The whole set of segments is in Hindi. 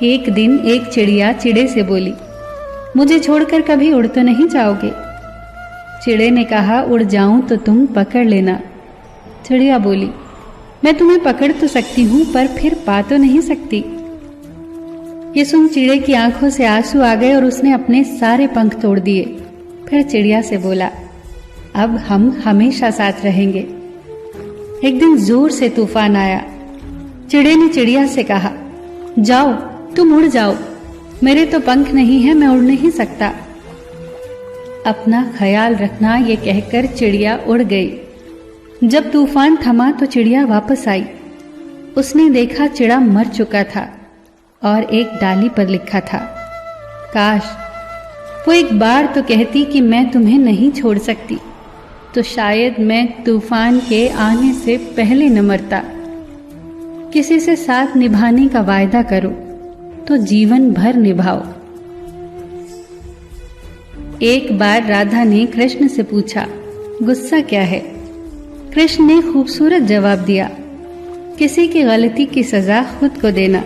एक दिन एक चिड़िया चिड़े से बोली, मुझे छोड़कर कभी उड़ तो नहीं जाओगे? चिड़े ने कहा, उड़ जाऊं तो तुम पकड़ लेना। चिड़िया बोली, मैं तुम्हें पकड़ तो सकती हूं पर फिर पा तो नहीं सकती। ये सुन चिड़े की आंखों से आंसू आ गए और उसने अपने सारे पंख तोड़ दिए। फिर चिड़िया से बोला, अब हम हमेशा साथ रहेंगे। एक दिन जोर से तूफान आया। चिड़े ने चिड़िया से कहा, जाओ तुम उड़ जाओ, मेरे तो पंख नहीं है, मैं उड़ नहीं सकता। अपना ख्याल रखना, ये कहकर चिड़िया उड़ गई। जब तूफान थमा तो चिड़िया वापस आई। उसने देखा चिड़ा मर चुका था और एक डाली पर लिखा था, काश वो एक बार तो कहती कि मैं तुम्हें नहीं छोड़ सकती, तो शायद मैं तूफान के आने से पहले न मरता। किसी से साथ निभाने का वायदा करो तो जीवन भर निभाओ। एक बार राधा ने कृष्ण से पूछा, गुस्सा क्या है? कृष्ण ने खूबसूरत जवाब दिया, किसी की गलती की सजा खुद को देना।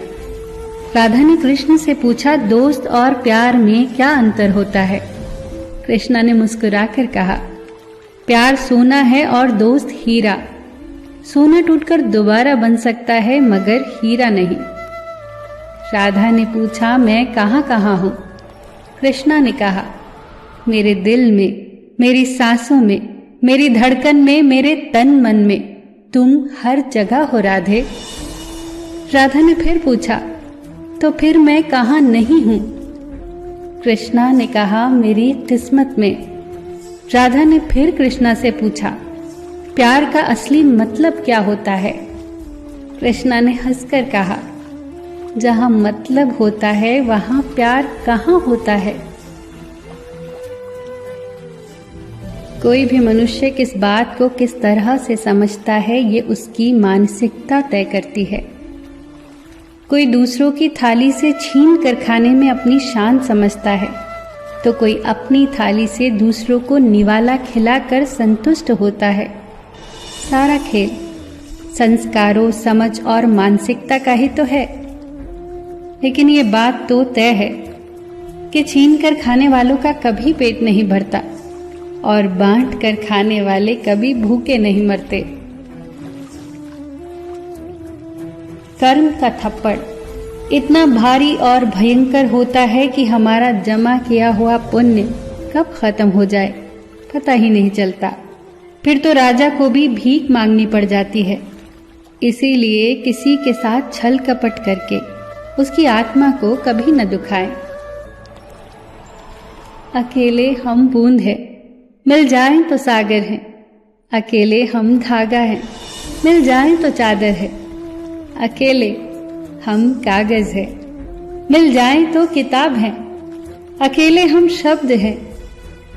राधा ने कृष्ण से पूछा, दोस्त और प्यार में क्या अंतर होता है? कृष्ण ने मुस्कुराकर कहा, प्यार सोना है और दोस्त हीरा। सोना टूटकर दोबारा बन सकता है मगर हीरा नहीं। राधा ने पूछा, मैं कहाँ कहाँ हूं? कृष्णा ने कहा, मेरे दिल में, मेरी सांसों में, मेरी धड़कन में, मेरे तन मन में, तुम हर जगह हो राधे। राधा ने फिर पूछा, तो फिर मैं कहाँ नहीं हूं? कृष्णा ने कहा, मेरी किस्मत में। राधा ने फिर कृष्णा से पूछा, प्यार का असली मतलब क्या होता है? कृष्णा ने हंसकर कहा, जहां मतलब होता है वहां प्यार कहाँ होता है? कोई भी मनुष्य किस बात को किस तरह से समझता है, ये उसकी मानसिकता तय करती है। कोई दूसरों की थाली से छीन कर खाने में अपनी शान समझता है, तो कोई अपनी थाली से दूसरों को निवाला खिलाकर संतुष्ट होता है। सारा खेल संस्कारों, समझ और मानसिकता का ही तो है। लेकिन ये बात तो तय है कि छीन कर खाने वालों का कभी पेट नहीं भरता और बांट कर खाने वाले कभी भूखे नहीं मरते। कर्म का थप्पड़ इतना भारी और भयंकर होता है कि हमारा जमा किया हुआ पुण्य कब खत्म हो जाए पता ही नहीं चलता। फिर तो राजा को भी भीख मांगनी पड़ जाती है। इसीलिए किसी के साथ छल कपट करके उसकी आत्मा को कभी न दुखाएं। अकेले हम बूंद हैं, मिल जाएं तो सागर हैं। अकेले हम धागा हैं, मिल जाएं तो चादर है। अकेले हम कागज हैं, मिल जाएं तो किताब हैं। अकेले हम शब्द हैं,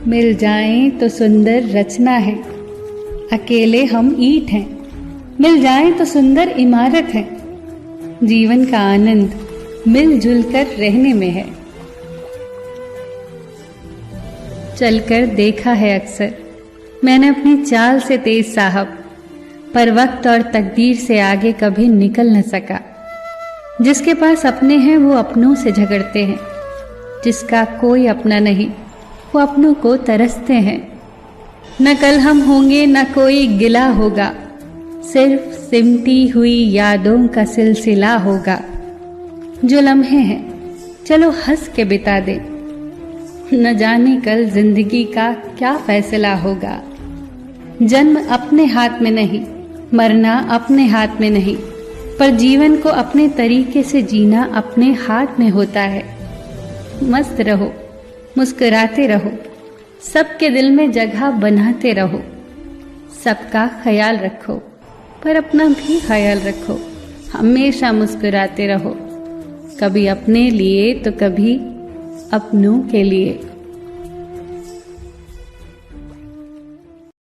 मिल जाएं तो सुंदर रचना है। अकेले हम ईंट हैं, मिल जाएं तो सुंदर इमारत है। जीवन का आनंद मिलजुल कर रहने में है। चलकर देखा है अक्सर मैंने अपनी चाल से तेज साहब, पर वक्त और तकदीर से आगे कभी निकल न सका। जिसके पास अपने हैं वो अपनों से झगड़ते हैं, जिसका कोई अपना नहीं वो अपनों को तरसते हैं। न कल हम होंगे न कोई गिला होगा, सिर्फ सिमटी हुई यादों का सिलसिला होगा। जो लम्हे हैं चलो हंस के बिता दे, न जाने कल जिंदगी का क्या फैसला होगा। जन्म अपने हाथ में नहीं, मरना अपने हाथ में नहीं, पर जीवन को अपने तरीके से जीना अपने हाथ में होता है। मस्त रहो, मुस्कुराते रहो, सबके दिल में जगह बनाते रहो। सबका ख्याल रखो पर अपना भी ख्याल रखो। हमेशा मुस्कुराते रहो, कभी अपने लिए तो कभी अपनों के लिए।